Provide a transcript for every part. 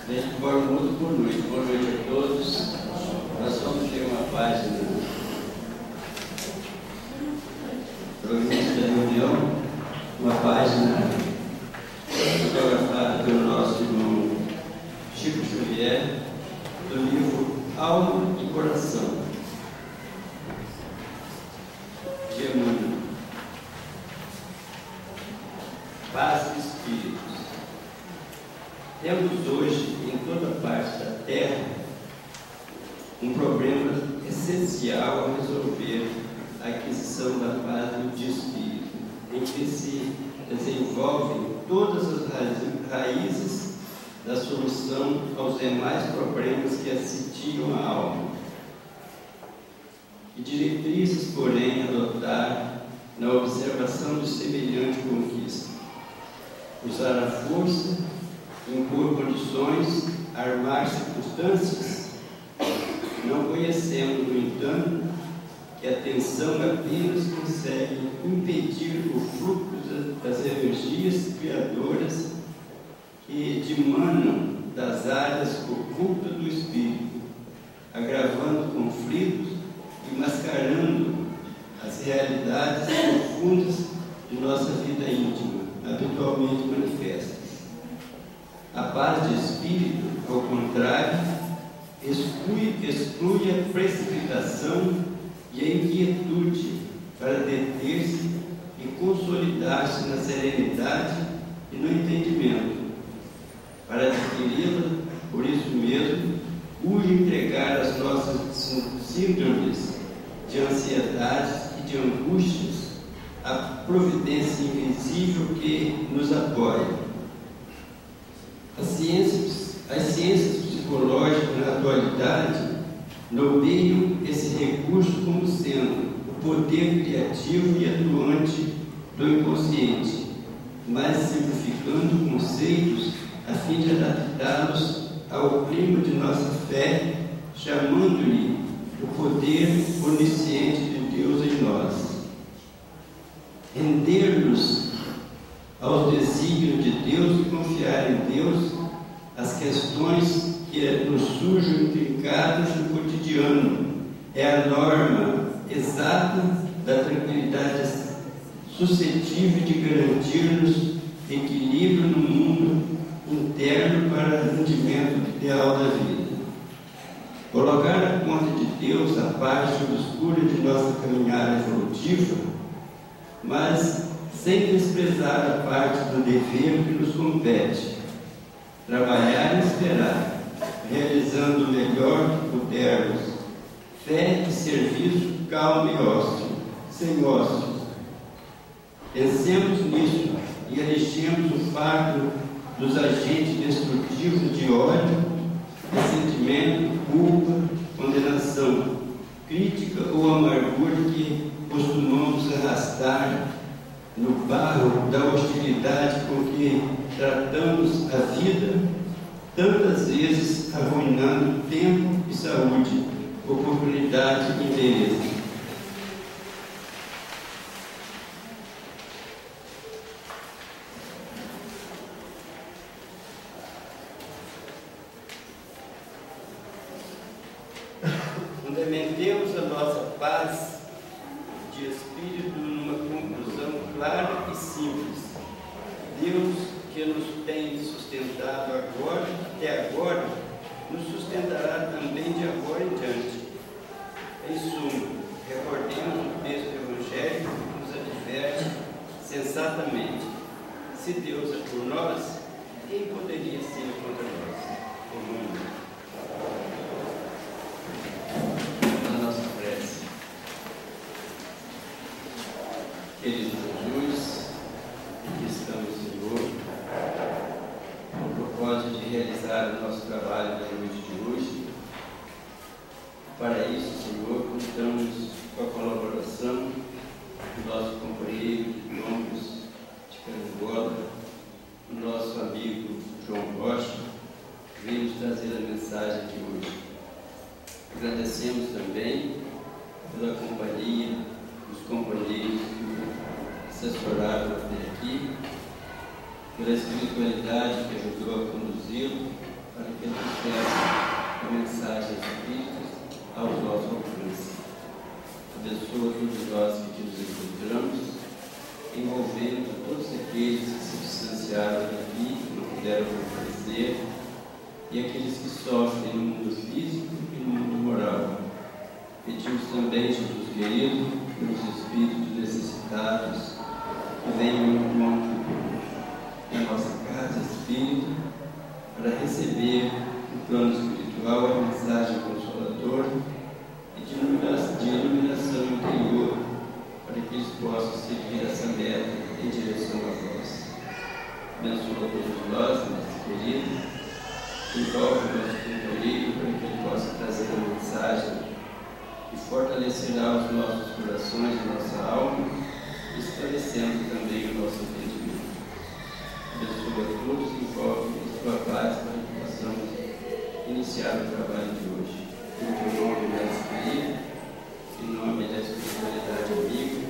Desde boa noite a todos. Nós vamos ter uma página para o início da reunião, uma página fotografada pelo nosso irmão Chico Xavier, do livro Alma e Coração, de Emmanuel. Paz e Espírito. Temos hoje, em toda parte da Terra, um problema essencial a resolver: a aquisição da paz de espírito, em que se desenvolvem todas as raízes da solução aos demais problemas que assitiam a alma. E diretrizes, porém, adotar na observação de semelhante conquista: usar a força, impor condições, armar circunstâncias. Não conhecemos, no entanto, que a tensão apenas consegue impedir o fluxo das energias criadoras que dimanam das áreas ocultas do espírito, agravando conflitos e mascarando as realidades profundas de nossa vida íntima, habitualmente manifestas. A paz de espírito, ao contrário, exclui a precipitação e a inquietude para deter-se e consolidar-se na serenidade e no entendimento. Para adquiri-la, por isso mesmo, urge entregar as nossas síndromes de ansiedades e de angústias à providência invisível que nos apoia. As ciências psicológicas na atualidade nomeiam esse recurso como sendo o poder criativo e atuante do inconsciente, mas simplificando conceitos a fim de adaptá-los ao clima de nossa fé, chamando-lhe o poder onisciente de Deus em nós. Render-nos aos desígnios de Deus e confiar em Deus as questões que nos surgem intrincadas no cotidiano é a norma exata da tranquilidade suscetível de garantir-nos equilíbrio no mundo interno para o rendimento ideal da vida. Colocar na conta de Deus a parte obscura de nossa caminhada evolutiva, mas sem desprezar a parte do dever que nos compete, trabalhar e esperar, realizando o melhor que pudermos, fé e serviço calmo e ócio, sem ócio. Pensemos nisso e alixemos o fardo dos agentes destrutivos de ódio, ressentimento, culpa, condenação, crítica ou amargura que costumamos arrastar no barro da hostilidade com que tratamos a vida, tantas vezes arruinando tempo e saúde, oportunidade e beleza. Fundamentemos a nossa paz de espírito numa conclusão clara e simples: Deus, que nos tem sustentado até agora, nos sustentará também de agora em diante. Em suma, recordemos o texto evangélico que nos adverte sensatamente: se Deus é por nós, quem poderia ser contra nós? Comum. Querido Jesus, aqui estamos, Senhor, com o propósito de realizar o nosso trabalho da noite de hoje. Para isso, Senhor, contamos com a colaboração do nosso companheiro de Lombos de Carangola, o nosso amigo João Rocha, que veio nos trazer a mensagem de hoje. Agradecemos também pela companhia dos companheiros que assessoraram até aqui, pela espiritualidade que ajudou a conduzi-lo, para que ser, e aqueles que sofrem no mundo físico e no mundo moral. Pedimos também, Jesus querido, pelos espíritos necessitados que venham ao encontro na nossa casa espírita para receber no plano espiritual a mensagem consoladora e de iluminação interior, para que eles possam seguir essa meta em direção a vós. Abençoa todos nós, nosso querido, envolve o nosso tutorio para que ele possa trazer a mensagem que fortalecerá os nossos corações e nossa alma, esclarecendo também o nosso entendimento. Abençoa a todos e envolve a sua paz para que possamos iniciar o trabalho de hoje. Em teu nome, nosso querido, em nome da espiritualidade amiga, e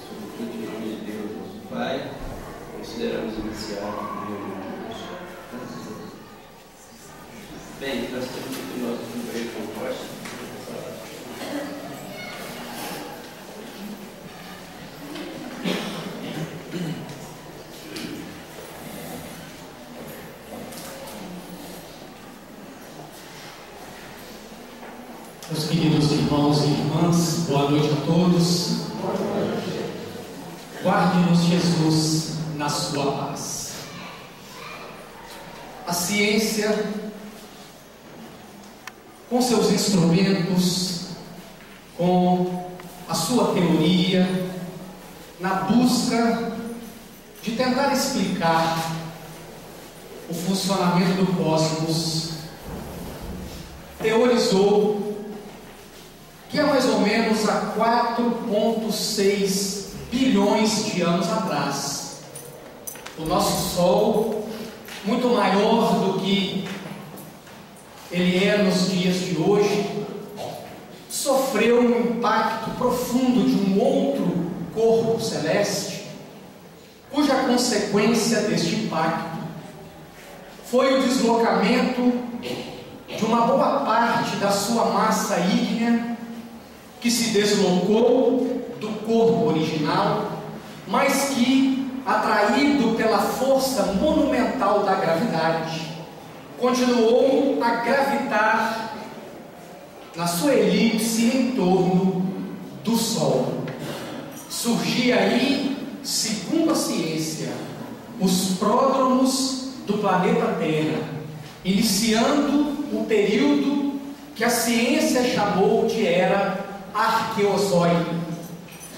sobretudo em nome de Deus, nosso Pai, consideramos iniciar o reunião de hoje. Graças a Deus. Bem, nós temos aqui o nosso primeiro composto. Meus queridos irmãos e irmãs, boa noite a todos. Guarde-nos, Jesus, na sua paz. A ciência, com seus instrumentos, com a sua teoria, na busca de tentar explicar o funcionamento do cosmos, teorizou que há mais ou menos há 4,6 bilhões de anos atrás, o nosso Sol, muito maior do que ele é nos dias de hoje, sofreu um impacto profundo de um outro corpo celeste, cuja consequência deste impacto foi o deslocamento de uma boa parte da sua massa ígnea, que se deslocou do corpo original, mas que, atraído pela força monumental da gravidade, continuou a gravitar na sua elipse em torno do Sol. Surgia aí, segundo a ciência, os pródromos do planeta Terra, iniciando o período que a ciência chamou de Era Arqueozoica,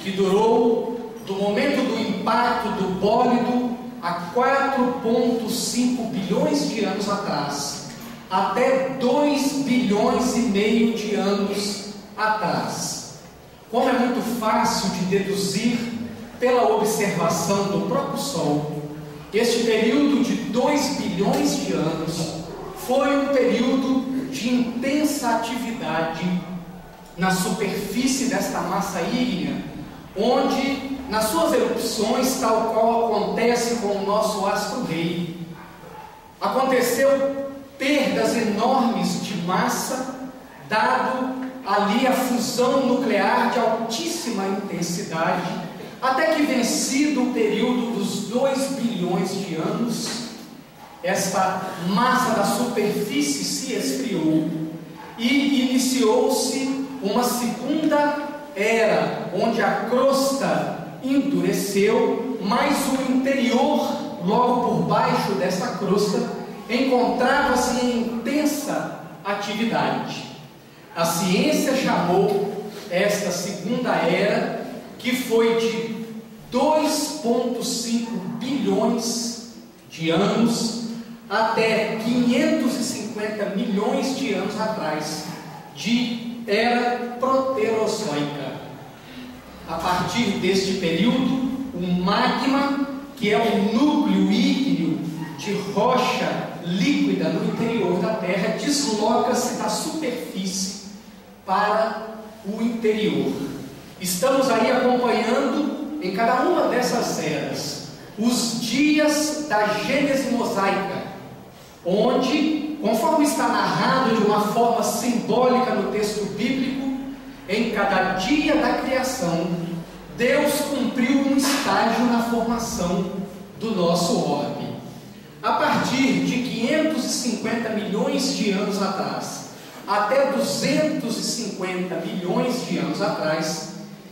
que durou do momento do impacto do bólido há 4,5 bilhões de anos atrás, até 2,5 bilhões de anos atrás. Como é muito fácil de deduzir pela observação do próprio Sol, este período de 2 bilhões de anos foi um período de intensa atividade na superfície desta massa ígnea, onde, nas suas erupções, tal qual acontece com o nosso astro-rei, aconteceu perdas enormes de massa, dado ali a fusão nuclear de altíssima intensidade, até que, vencido o período dos 2 bilhões de anos, esta massa da superfície se esfriou e iniciou-se uma segunda era, onde a crosta endureceu, mas o interior, logo por baixo dessa crosta, encontrava-se em intensa atividade. A ciência chamou esta segunda era, que foi de 2,5 bilhões de anos até 550 milhões de anos atrás, de Era Proterozoica. A partir deste período, o magma, que é o núcleo ígneo de rocha líquida no interior da Terra, desloca-se da superfície para o interior. Estamos aí acompanhando em cada uma dessas eras os dias da Gênese mosaica, onde, conforme está narrado de uma forma simbólica no texto bíblico, em cada dia da criação, Deus cumpriu um estágio na formação do nosso orbe. A partir de 250 milhões de anos atrás até 250 milhões de anos atrás,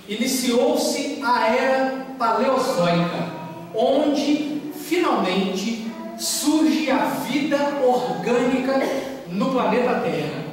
iniciou-se a Era Paleozoica, onde finalmente surge a vida orgânica no planeta Terra.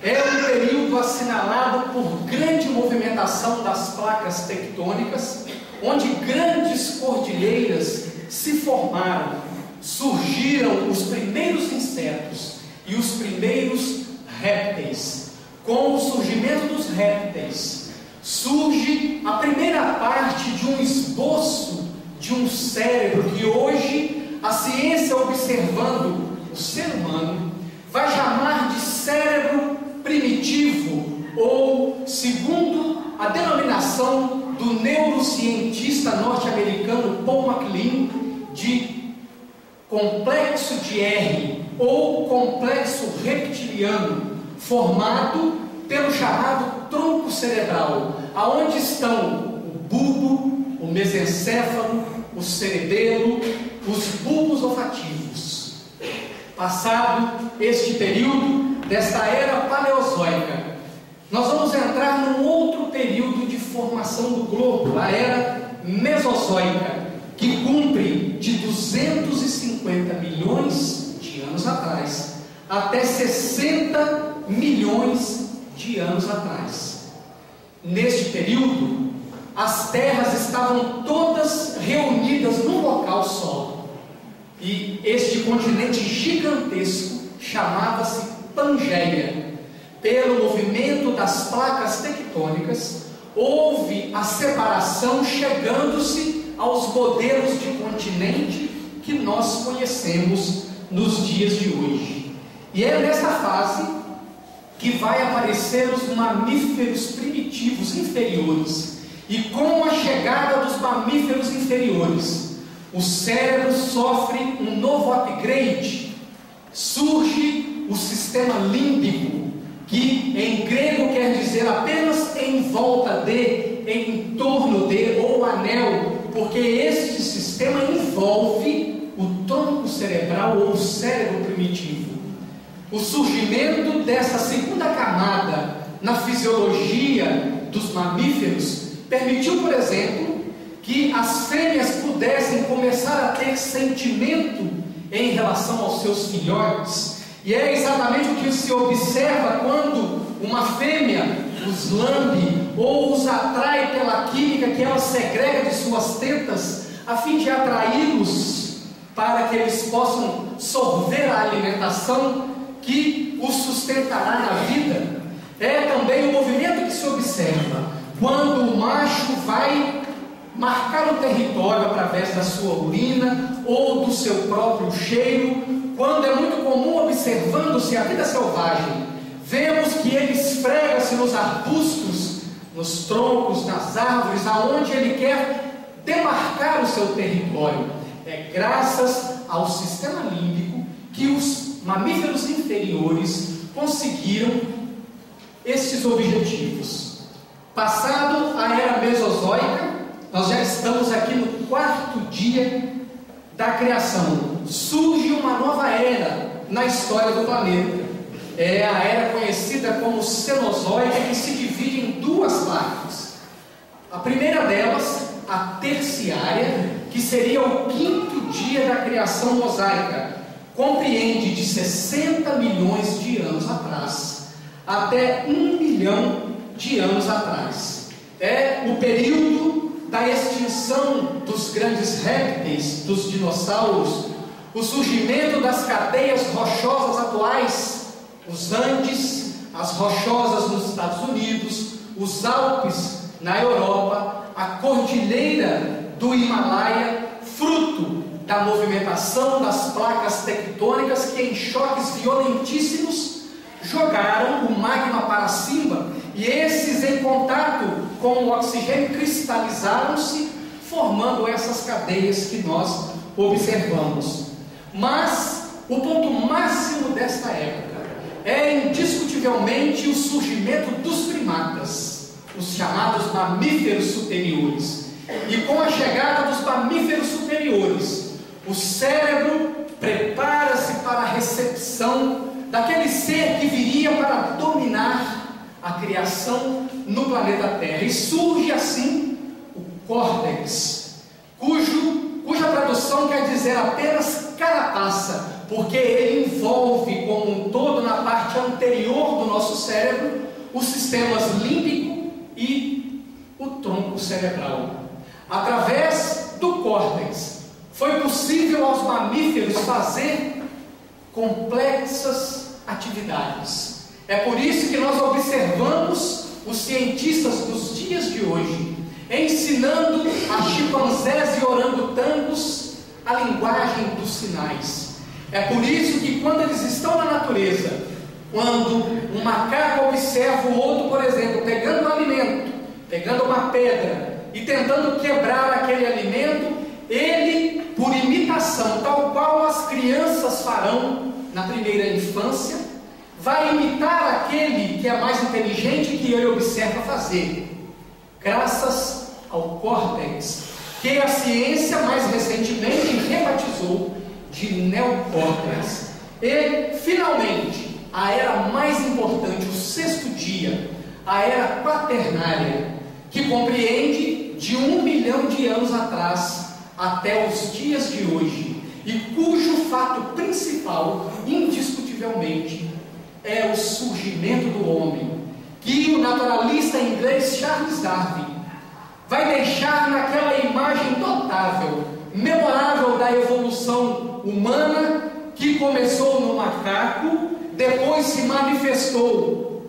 É um período assinalado por grande movimentação das placas tectônicas, onde grandes cordilheiras se formaram, surgiram os primeiros insetos e os primeiros répteis. Com o surgimento dos répteis, surge a primeira parte de um esboço de um cérebro que hoje a ciência, observando o ser humano, vai chamar de cérebro primitivo, ou, segundo a denominação do neurocientista norte-americano Paul MacLean, de complexo de R, ou complexo reptiliano, formado pelo chamado tronco cerebral, aonde estão o bulbo, o mesencéfalo, o cerebelo, os bulbos olfativos. Passado este período desta Era Paleozoica, nós vamos entrar num outro período de formação do globo, a Era Mesozoica, que cumpre de 250 milhões de anos atrás até 60 milhões de anos atrás. Neste período, as terras estavam todas reunidas num local só, e este continente gigantesco chamava-se Pangeia. Pelo movimento das placas tectônicas, houve a separação, chegando-se aos modelos de continente que nós conhecemos nos dias de hoje. E é nessa fase que vai aparecer os mamíferos primitivos inferiores. E com a chegada dos mamíferos inferiores, o cérebro sofre um novo upgrade. Surge o sistema límbico, que em grego quer dizer apenas em volta de, em torno de, ou anel, porque este sistema envolve o tronco cerebral ou o cérebro primitivo. O surgimento dessa segunda camada na fisiologia dos mamíferos permitiu, por exemplo, que as fêmeas pudessem começar a ter sentimento em relação aos seus filhotes. E é exatamente o que se observa quando uma fêmea os lambe ou os atrai pela química que ela segrega de suas tetas, a fim de atraí-los para que eles possam sorver a alimentação que os sustentará na vida. É também o movimento que se observa quando o macho vai marcar o território através da sua urina ou do seu próprio cheiro. Quando é muito comum, observando-se a vida selvagem, vemos que ele esfrega-se nos arbustos, nos troncos, nas árvores, aonde ele quer demarcar o seu território. É graças ao sistema límbico que os mamíferos inferiores conseguiram estes objetivos. Passado a Era Mesozoica, nós já estamos aqui no quarto dia da criação. Surge uma nova era na história do planeta. É a era conhecida como Cenozoica, que se divide em duas partes. A primeira delas, a terciária, que seria o quinto dia da criação mosaica, compreende de 60 milhões de anos atrás até 1 milhão de anos atrás. É o período da extinção dos grandes répteis, dos dinossauros, o surgimento das cadeias rochosas atuais, os Andes, as rochosas nos Estados Unidos, os Alpes na Europa, a cordilheira do Himalaia, fruto da movimentação das placas tectônicas que, em choques violentíssimos, jogaram o magma para cima, e esses, em contato com o oxigênio, cristalizaram-se, formando essas cadeias que nós observamos. Mas o ponto máximo desta época é indiscutivelmente o surgimento dos primatas, os chamados mamíferos superiores. E com a chegada dos mamíferos superiores, o cérebro prepara-se para para a recepção daquele ser que viria para dominar a criação no planeta Terra. E surge assim o córtex, cuja tradução quer dizer apenas carapaça, porque ele envolve como um todo, na parte anterior do nosso cérebro, os sistemas límbico e o tronco cerebral. Através do córtex foi possível aos mamíferos fazer complexas atividades. É por isso que nós observamos os cientistas dos dias de hoje ensinando a chimpanzés e orangotangos a linguagem dos sinais. É por isso que quando eles estão na natureza, quando um macaco observa o outro, por exemplo, pegando um alimento, pegando uma pedra e tentando quebrar aquele alimento, ele, por imitação, tal qual as crianças farão na primeira infância, vai imitar aquele que é mais inteligente que ele observa fazer, graças ao córtex, que a ciência mais recentemente rebatizou de neocórtex. E, finalmente, a era mais importante, o sexto dia, a era quaternária, que compreende de 1 milhão de anos atrás até os dias de hoje, e cujo fato principal, indiscutivelmente, é o surgimento do homem, que o naturalista inglês Charles Darwin vai deixar naquela imagem notável, memorável da evolução humana, que começou no macaco, depois se manifestou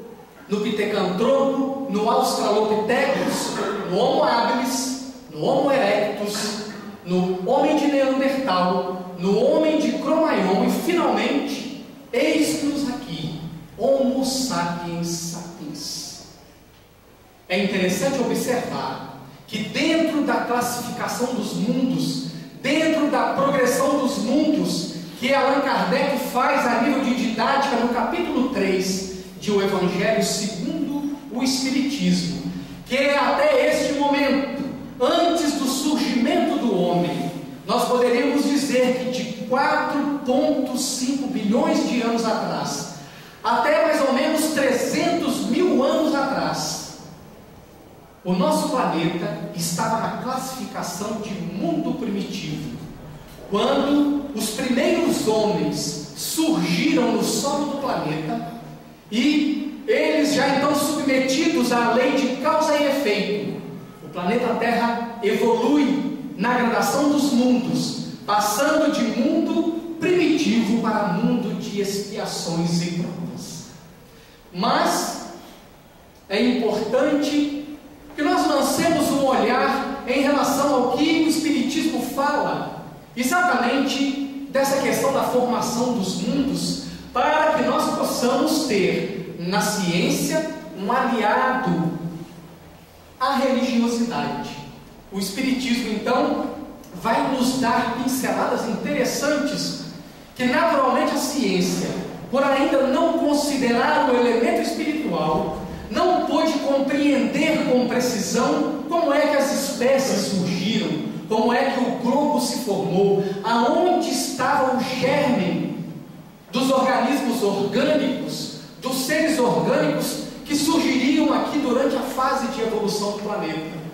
no Pithecanthropo, no Australopithecus, no Homo habilis, no Homo erectus, no homem de Neandertal, no homem de Cro-Magnon e finalmente, eis-nos aqui, Homo sapiens sapiens. É interessante observar que dentro da classificação dos mundos, dentro da progressão dos mundos, que Allan Kardec faz a nível de didática no capítulo 3 de O Evangelho segundo o Espiritismo, que até este momento, antes do surgimento do homem, nós poderíamos dizer que de 4,5 bilhões de anos atrás, até mais ou menos 300 mil anos atrás, o nosso planeta estava na classificação de mundo primitivo. Quando os primeiros homens surgiram no solo do planeta, e eles já então submetidos à lei de causa e efeito, o planeta Terra evolui na gradação dos mundos, passando de mundo primitivo para mundo de expiações e provas. Mas é importante que nós lancemos um olhar em relação ao que o Espiritismo fala, exatamente dessa questão da formação dos mundos, para que nós possamos ter na ciência um aliado à religiosidade. O Espiritismo, então, vai nos dar pinceladas interessantes que, naturalmente, a ciência, por ainda não considerar o elemento espiritual, não pôde compreender com precisão como é que as espécies surgiram, como é que o globo se formou, aonde estava o germe dos organismos orgânicos, dos seres orgânicos que surgiriam aqui durante a fase de evolução do planeta.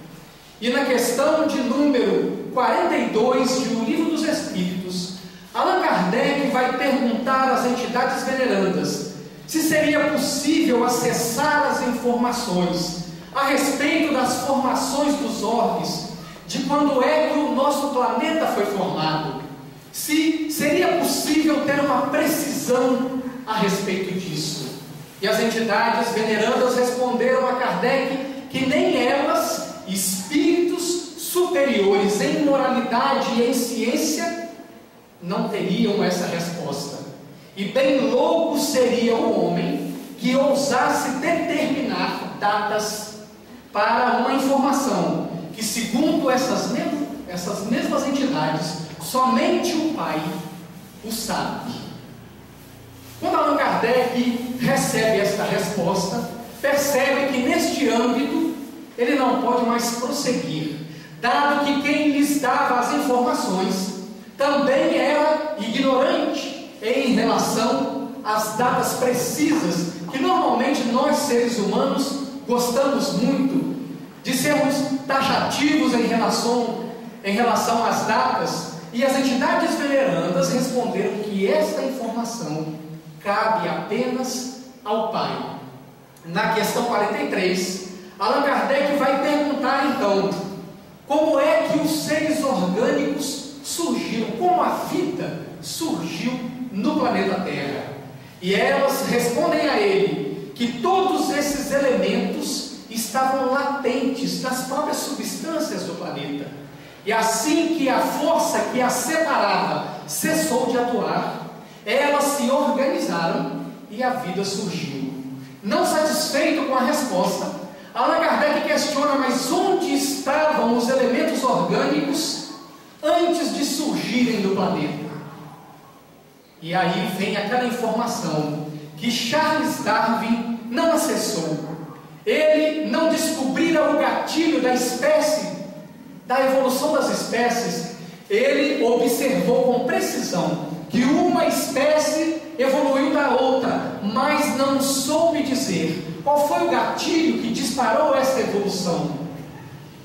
E na questão de número 42 de O Livro dos Espíritos, Allan Kardec vai perguntar às entidades venerandas se seria possível acessar as informações a respeito das formações dos orbes, de quando é que o nosso planeta foi formado, se seria possível ter uma precisão a respeito disso. E as entidades venerandas responderam a Kardec que nem elas, espíritos superiores em moralidade e em ciência, não teriam essa resposta. E bem louco seria o homem que ousasse determinar datas para uma informação que, segundo essas mesmas entidades, somente o Pai o sabe. Quando Allan Kardec recebe esta resposta, percebe que neste âmbito ele não pode mais prosseguir, dado que quem lhes dava as informações também era ignorante em relação às datas precisas, que normalmente nós seres humanos gostamos muito de sermos taxativos em relação às datas, e as entidades venerandas responderam que esta informação cabe apenas ao Pai. Na questão 43, Allan Kardec vai perguntar então, como é que os seres orgânicos surgiram, como a vida surgiu no planeta Terra. E elas respondem a ele que todos esses elementos estavam latentes nas próprias substâncias do planeta. E assim que a força que as separava cessou de atuar, elas se organizaram e a vida surgiu. Não satisfeito com a resposta, Allan Kardec questiona, mas onde estavam os elementos orgânicos antes de surgirem do planeta? E aí vem aquela informação que Charles Darwin não acessou. Ele não descobrira o gatilho da espécie, da evolução das espécies. Ele observou com precisão que uma espécie evoluiu da outra, mas não soube dizer qual foi o gatilho que disparou essa evolução.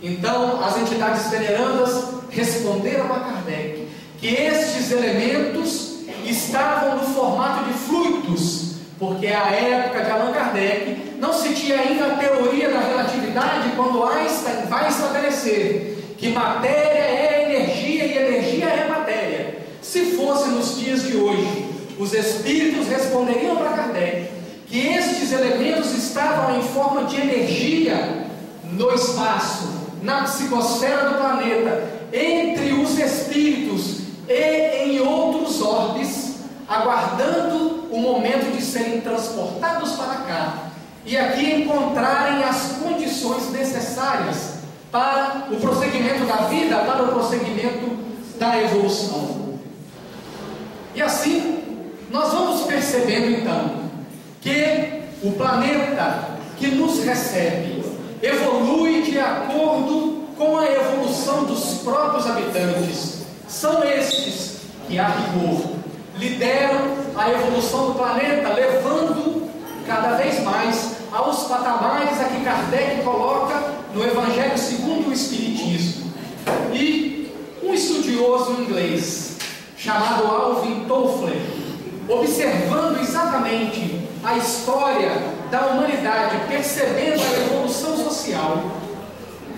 Então, as entidades venerandas responderam a Kardec que estes elementos estavam no formato de fluidos, porque à época de Allan Kardec não se tinha ainda a teoria da relatividade, quando Einstein vai estabelecer que matéria é energia e energia é matéria. Se fosse nos dias de hoje, os espíritos responderiam para Kardec que estes elementos estavam em forma de energia no espaço, na psicosfera do planeta, entre os espíritos e em outros orbes, aguardando o momento de serem transportados para cá e aqui encontrarem as condições necessárias para o prosseguimento da vida, para o prosseguimento da evolução. E assim, nós vamos percebendo então que o planeta que nos recebe evolui de acordo com a evolução dos próprios habitantes. São estes que, a rigor, lideram a evolução do planeta, levando cada vez mais aos patamares a que Kardec coloca no Evangelho segundo o Espiritismo. E um estudioso inglês chamado Alvin Toffler, observando exatamente a história da humanidade, percebendo a evolução social,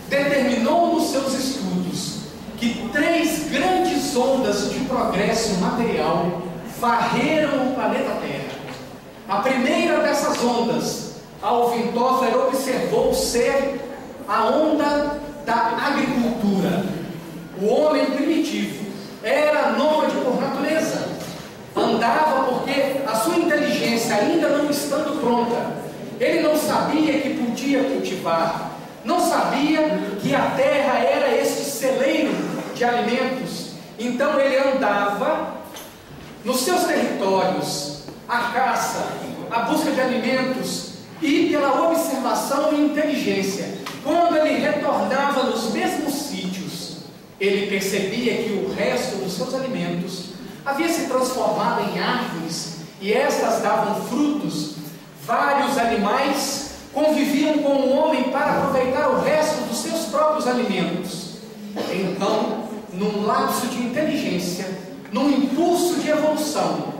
determinou nos seus estudos que 3 grandes ondas de progresso material varreram o planeta Terra. A primeira dessas ondas, Alvin Toffler observou ser a onda da agricultura. O homem primitivo era nômade por natureza, andava porque a sua inteligência ainda não estando pronta, ele não sabia que podia cultivar, não sabia que a terra era este celeiro de alimentos. Então ele andava nos seus territórios, a caça, a busca de alimentos, e pela observação e inteligência, quando ele retornava nos mesmos sítios, ele percebia que o resto dos seus alimentos havia se transformado em árvores, e estas davam frutos. Vários animais conviviam com o homem para aproveitar o resto dos seus próprios alimentos. Então, num lapso de inteligência, num impulso de evolução,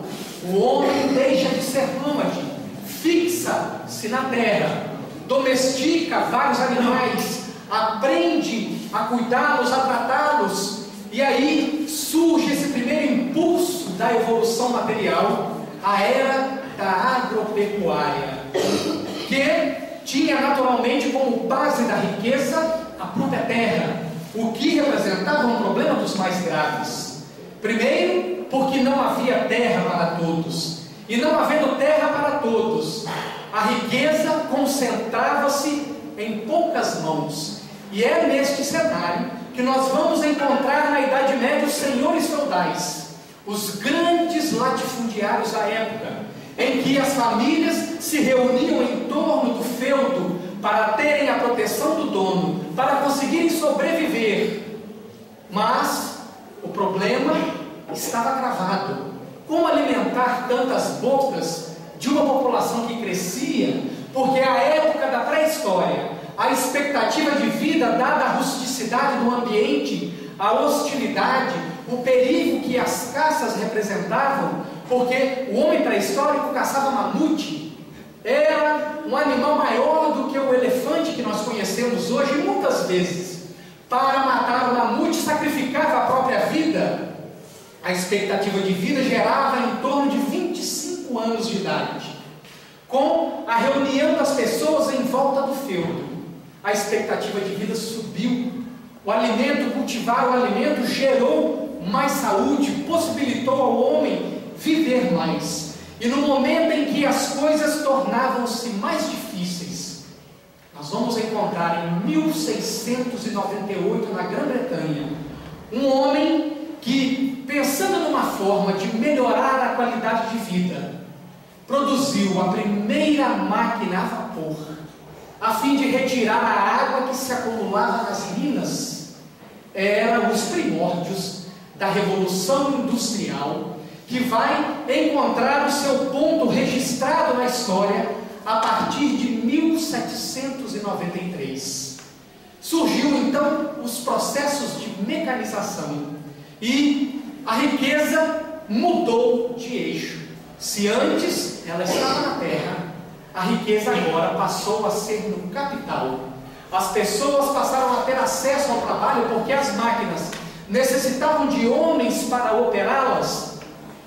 o homem deixa de ser nômade, fixa-se na terra, domestica vários animais, aprende a cuidá-los, a tratá-los, e aí surge esse primeiro impulso da evolução material, a era da agropecuária, que tinha naturalmente como base da riqueza a própria terra, o que representava um problema dos mais graves. Primeiro, porque não havia terra para todos, e não havendo terra para todos, a riqueza concentrava-se em poucas mãos. E é neste cenário que nós vamos encontrar na Idade Média os senhores feudais, os grandes latifundiários da época, em que as famílias se reuniam em torno do feudo para terem a proteção do dono, para conseguirem sobreviver. Mas o problema estava agravado. como alimentar tantas bocas de uma população que crescia, porque a época da pré-história, a expectativa de vida, dada a rusticidade do ambiente, a hostilidade, o perigo que as caças representavam, porque o homem pré-histórico caçava mamute, era um animal maior do que o elefante que nós conhecemos hoje, e muitas vezes, para matar o mamute, sacrificava a própria vida. A expectativa de vida gerava em torno de 25 anos de idade. Com a reunião das pessoas em volta do feudo, a expectativa de vida subiu. O alimento, cultivar o alimento, gerou mais saúde, possibilitou ao homem viver mais. E no momento em que as coisas tornavam-se mais difíceis, nós vamos encontrar em 1698, na Grã-Bretanha, um homem que, pensando numa forma de melhorar a qualidade de vida, produziu a primeira máquina a vapor, a fim de retirar a água que se acumulava nas minas. Eram os primórdios da Revolução Industrial, que vai encontrar o seu ponto registrado na história a partir de 1793. Surgiu então os processos de mecanização e a riqueza mudou de eixo. Se antes ela estava na terra, a riqueza agora passou a ser no capital. As pessoas passaram a ter acesso ao trabalho porque as máquinas necessitavam de homens para operá-las.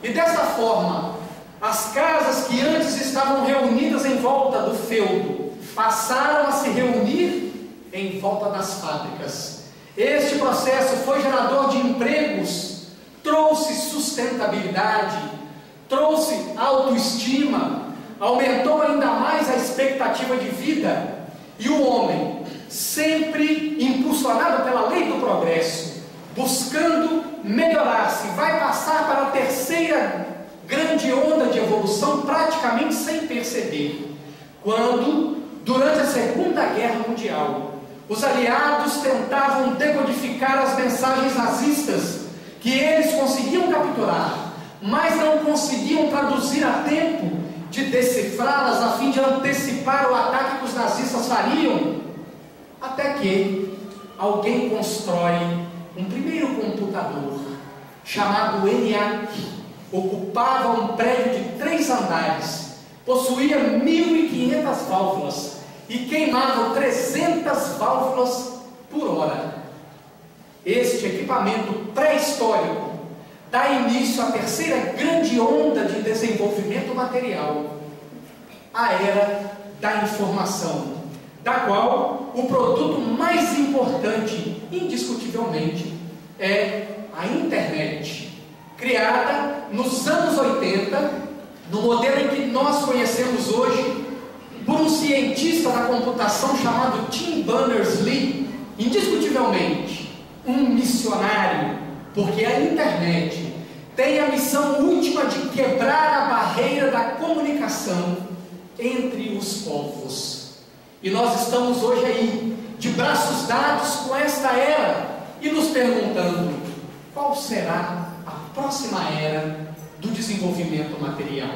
E desta forma, as casas que antes estavam reunidas em volta do feudo passaram a se reunir em volta das fábricas. Este processo foi gerador de empregos, trouxe sustentabilidade, trouxe autoestima, aumentou ainda mais a expectativa de vida. E o homem, sempre impulsionado pela lei do progresso, buscando melhorar-se, vai passar para a terceira grande onda de evolução praticamente sem perceber, quando, durante a Segunda Guerra Mundial, os aliados tentavam decodificar as mensagens nazistas que eles conseguiam capturar, mas não conseguiam traduzir a tempo de decifrá-las a fim de antecipar o ataque que os nazistas fariam, até que alguém constrói um primeiro computador chamado ENIAC. Ocupava um prédio de 3 andares, possuía 1.500 válvulas e queimava 300 válvulas por hora. Este equipamento pré-histórico dá início à terceira grande onda de desenvolvimento material, a era da informação, da qual o produto mais importante, indiscutivelmente, é a internet, criada nos anos 80, no modelo em que nós conhecemos hoje, por um cientista da computação chamado Tim Berners-Lee, indiscutivelmente um missionário, porque a internet tem a missão última de quebrar a barreira da comunicação entre os povos. E nós estamos hoje aí, de braços dados com esta era, e nos perguntando, qual será a próxima era do desenvolvimento material?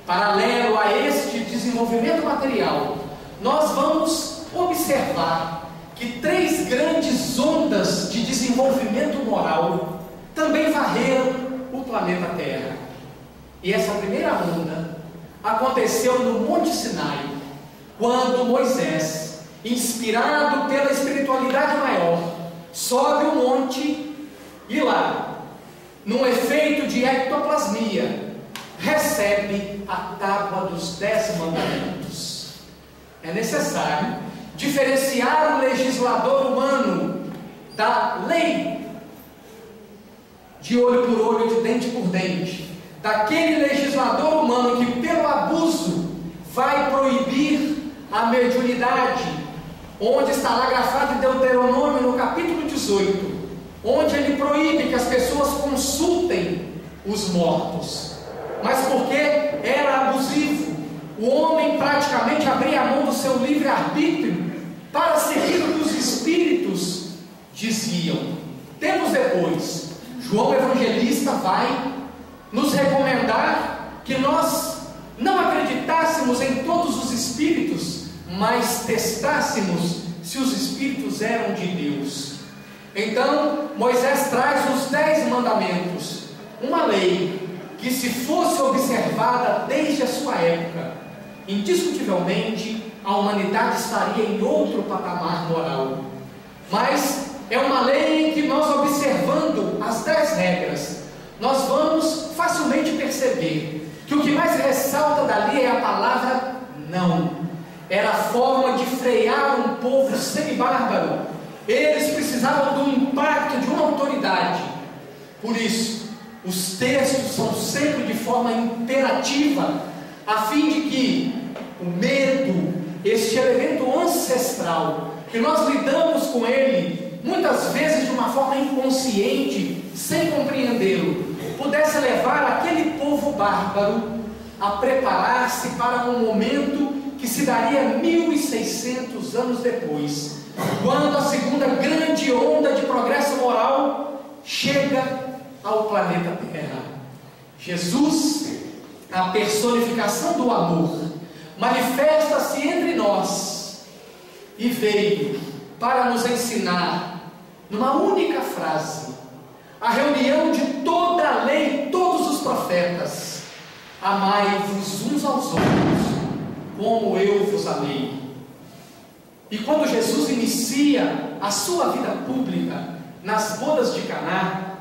Paralelo a este desenvolvimento material, nós vamos observar que 3 grandes ondas de desenvolvimento moral também varreram o planeta Terra. E essa primeira onda aconteceu no Monte Sinai, quando Moisés, inspirado pela espiritualidade maior, sobe o monte e lá, num efeito de ectoplasmia, recebe a tábua dos 10 mandamentos. É necessário diferenciar o legislador humano da lei de olho por olho, de dente por dente, daquele legislador humano que pelo abuso vai proibir a mediunidade, onde está lá grafado em Deuteronômio no capítulo 18, onde ele proíbe que as pessoas consultem os mortos, mas porque era abusivo, o homem praticamente abria a mão do seu livre-arbítrio para seguir o que os espíritos diziam. Tempos depois, João Evangelista vai nos recomendar que nós não acreditássemos em todos os espíritos, mas testássemos se os espíritos eram de Deus. Então Moisés traz os 10 mandamentos, uma lei que, se fosse observada desde a sua época, indiscutivelmente a humanidade estaria em outro patamar moral. Mas é uma lei em que nós, observando as 10 regras, nós vamos facilmente perceber que o que mais ressalta dali é a palavra não. Era a forma de frear um povo semibárbaro. Eles precisavam do impacto de uma autoridade. Por isso, os textos são sempre de forma imperativa, a fim de que o medo, este elemento ancestral, que nós lidamos com ele, muitas vezes de uma forma inconsciente, sem compreendê-lo, pudesse levar aquele povo bárbaro a preparar-se para um momento que se daria 1600 anos depois, quando a segunda grande onda de progresso moral chega ao planeta Terra. Jesus, a personificação do amor, manifesta-se entre nós e veio para nos ensinar, numa única frase, a reunião de toda a lei, todos os profetas: amai-vos uns aos outros, como eu vos amei. E quando Jesus inicia a sua vida pública nas bodas de Caná,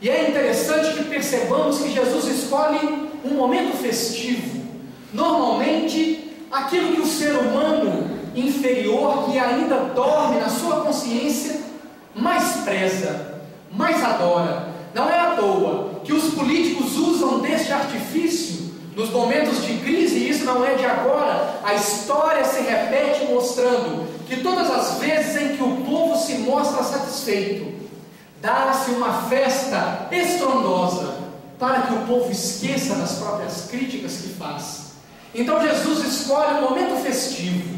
e é interessante que percebamos que Jesus escolhe um momento festivo. Normalmente, aquilo que o ser humano inferior, que ainda dorme na sua consciência, mais preza, mais adora. Não é à toa que os políticos usam deste artifício nos momentos de crise, e isso não é de agora. A história se repete mostrando que todas as vezes em que o povo se mostra satisfeito, dá-se uma festa estrondosa para que o povo esqueça das próprias críticas que faz. Então Jesus escolhe um momento festivo,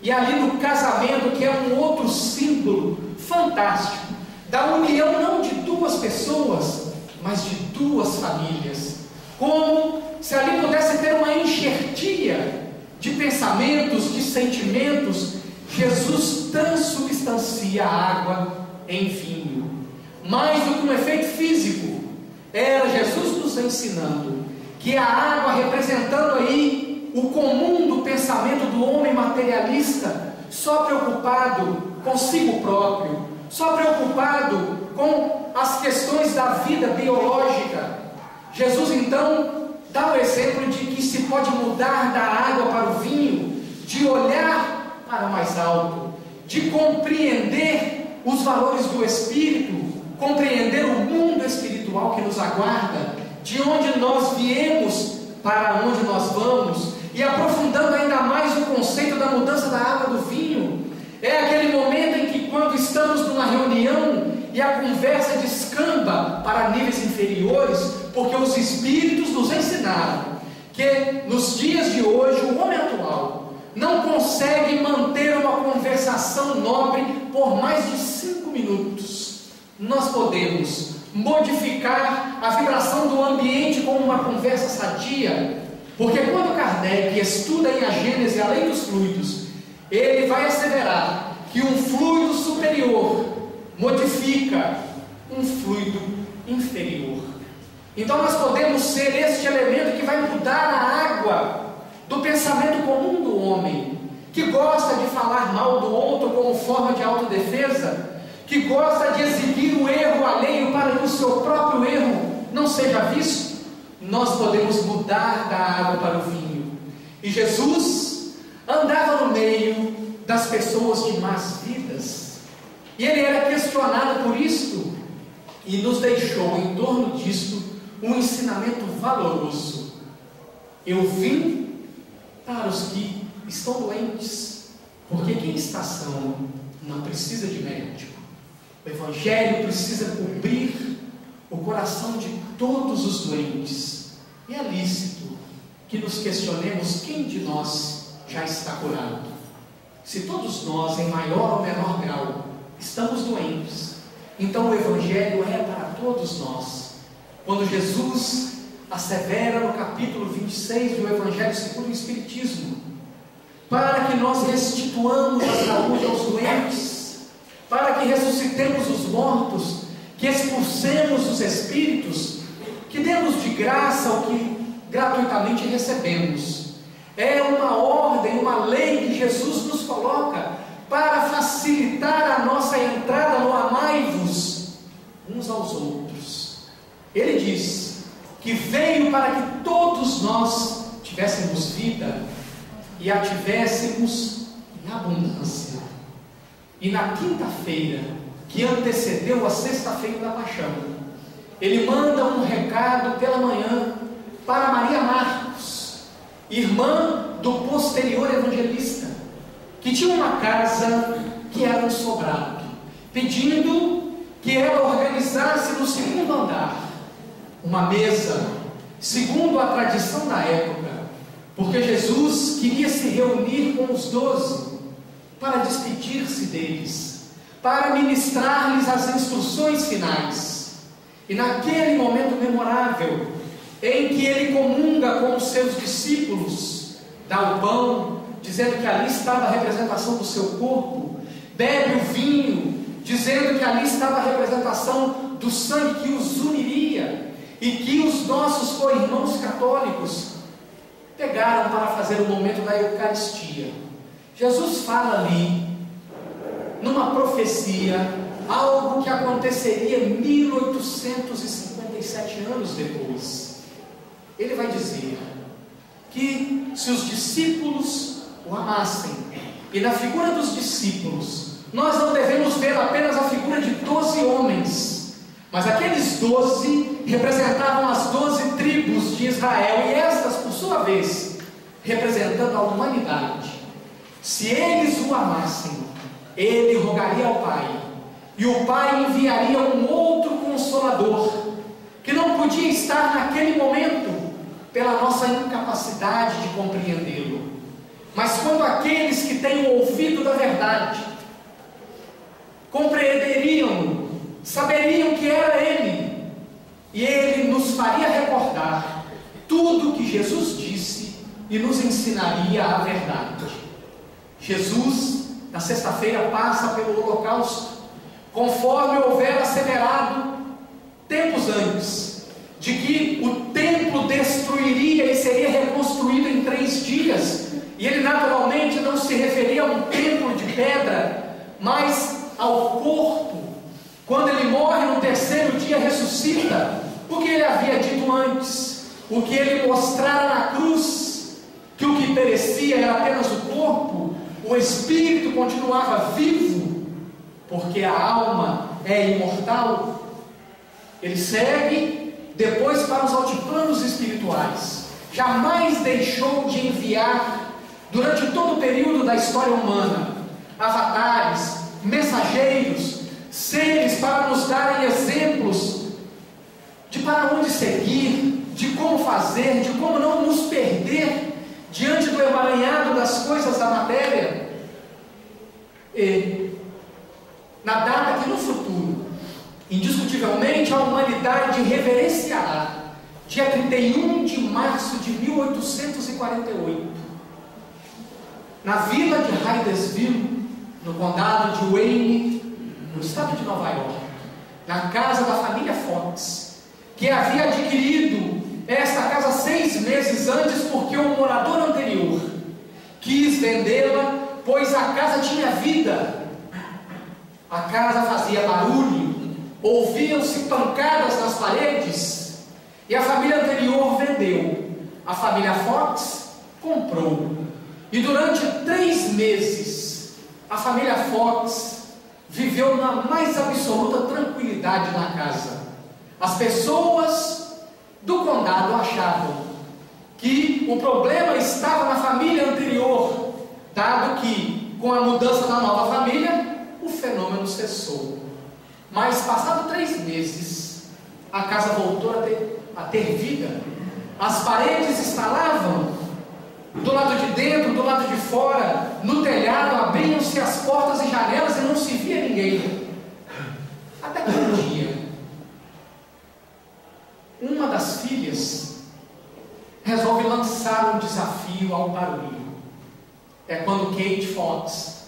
e ali no casamento, que é um outro símbolo fantástico da união não de duas pessoas, mas de duas famílias, como se ali pudesse ter uma enxertia de pensamentos, de sentimentos. Jesus transubstancia a água em vinho. Mais do que um efeito físico, era Jesus nos ensinando que a água, representando aí o comum do pensamento do homem materialista, só preocupado consigo próprio, só preocupado com as questões da vida biológica, Jesus então dá o exemplo de que se pode mudar da água para o vinho, de olhar para o mais alto, de compreender os valores do Espírito, compreender o mundo espiritual que nos aguarda, de onde nós viemos, para onde nós vamos, e aprofundando ainda mais o conceito da mudança da água do vinho. É aquele momento em que, quando estamos numa reunião e a conversa descamba para níveis inferiores, porque os Espíritos nos ensinaram que nos dias de hoje o homem atual não consegue manter uma conversação nobre por mais de 5 minutos. Nós podemos modificar a vibração do ambiente com uma conversa sadia, porque quando Kardec estuda em A Gênese, a lei dos fluidos, ele vai asseverar que um fluido superior modifica um fluido inferior. Então nós podemos ser este elemento que vai mudar a água do pensamento comum do homem, que gosta de falar mal do outro como forma de autodefesa, que gosta de exibir o erro alheio para que o seu próprio erro não seja visto. Nós podemos mudar da água para o vinho. E Jesus andava no meio das pessoas de más vidas, e ele era questionado por isto, e nos deixou em torno disto um ensinamento valoroso. Eu vim para os que estão doentes, porque quem está são não precisa de médico. O Evangelho precisa cobrir o coração de todos os doentes. E é lícito que nos questionemos quem de nós já está curado. Se todos nós, em maior ou menor grau, estamos doentes, então o Evangelho é para todos nós. Quando Jesus assevera no capítulo 26 do Evangelho segundo o Espiritismo, para que nós restituamos a saúde aos doentes, para que ressuscitemos os mortos, que expulsemos os espíritos, que demos de graça o que gratuitamente recebemos. É uma ordem, uma lei que Jesus nos coloca para facilitar a nossa entrada no amai-vos uns aos outros. Ele diz que veio para que todos nós tivéssemos vida e a tivéssemos em abundância. E na quinta-feira, que antecedeu a sexta-feira da Paixão, ele manda um recado pela manhã para Maria Marcos, irmã do posterior evangelista, que tinha uma casa que era um sobrado, pedindo que ela organizasse no segundo andar uma mesa, segundo a tradição da época, porque Jesus queria se reunir com os 12 para despedir-se deles, para ministrar-lhes as instruções finais. E naquele momento memorável, em que ele comunga com os seus discípulos, dá o pão, dizendo que ali estava a representação do seu corpo, bebe o vinho, dizendo que ali estava a representação do sangue que os uniria, e que os nossos co-irmãos católicos pegaram para fazer o momento da Eucaristia. Jesus fala ali, numa profecia, algo que aconteceria 1857 anos depois. Ele vai dizer que se os discípulos o amassem, e na figura dos discípulos, nós não devemos ver apenas a figura de 12 homens, mas aqueles 12 representavam as 12 tribos de Israel, e estas, por sua vez, representando a humanidade. Se eles o amassem, ele rogaria ao Pai, e o Pai enviaria um outro Consolador, que não podia estar naquele momento, pela nossa incapacidade de compreendê-lo. Mas quando aqueles que têm o ouvido da verdade compreenderiam, saberiam que era Ele, e Ele nos faria recordar tudo o que Jesus disse e nos ensinaria a verdade. Jesus, na sexta-feira, passa pelo holocausto, conforme houver asseverado tempos antes, de que o templo destruiria e seria reconstruído em 3 dias, e ele naturalmente não se referia a um templo de pedra, mas ao corpo. Quando ele morre no 3º dia, ressuscita, porque ele havia dito antes, o que ele mostrara na cruz, que o que perecia era apenas o corpo, o espírito continuava vivo, porque a alma é imortal. Ele segue depois para os altiplanos espirituais. Jamais deixou de enviar, durante todo o período da história humana, avatares, mensageiros, seres para nos darem exemplos de para onde seguir, de como fazer, de como não nos perder diante do emaranhado das coisas da matéria. E na data que no futuro, indiscutivelmente, a humanidade reverenciará, dia 31 de março de 1848, na vila de Hydesville, no condado de Wayne, no estado de Nova York, na casa da família Fox, que havia adquirido esta casa 6 meses antes, porque o morador anterior quis vendê-la, pois a casa tinha vida. A casa fazia barulho, ouviam-se pancadas nas paredes, e a família anterior vendeu. A família Fox comprou, e durante 3 meses a família Fox viveu na mais absoluta tranquilidade na casa. As pessoas do condado achavam que o problema estava na família anterior, dado que com a mudança da nova família o fenômeno cessou. Mas passado 3 meses, a casa voltou a ter vida. As paredes estalavam, do lado de dentro, do lado de fora, no telhado abriam-se as portas e janelas e não se via ninguém. Até que um dia, uma das filhas desafio ao barulho. É quando Kate Fox,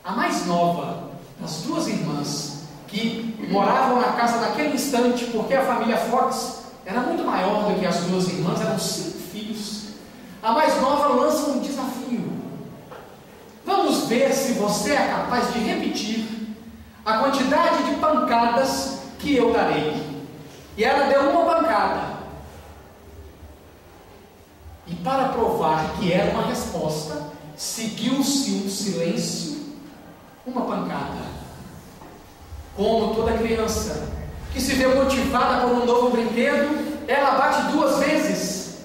a mais nova das duas irmãs, que moravam na casa naquele instante, porque a família Fox era muito maior do que as duas irmãs, eram 5 filhos. A mais nova lança um desafio. Vamos ver se você é capaz de repetir a quantidade de pancadas que eu darei. E ela deu uma pancada. E para provar que era uma resposta, seguiu-se um silêncio, uma pancada. Como toda criança que se vê motivada por um novo brinquedo, ela bate 2 vezes.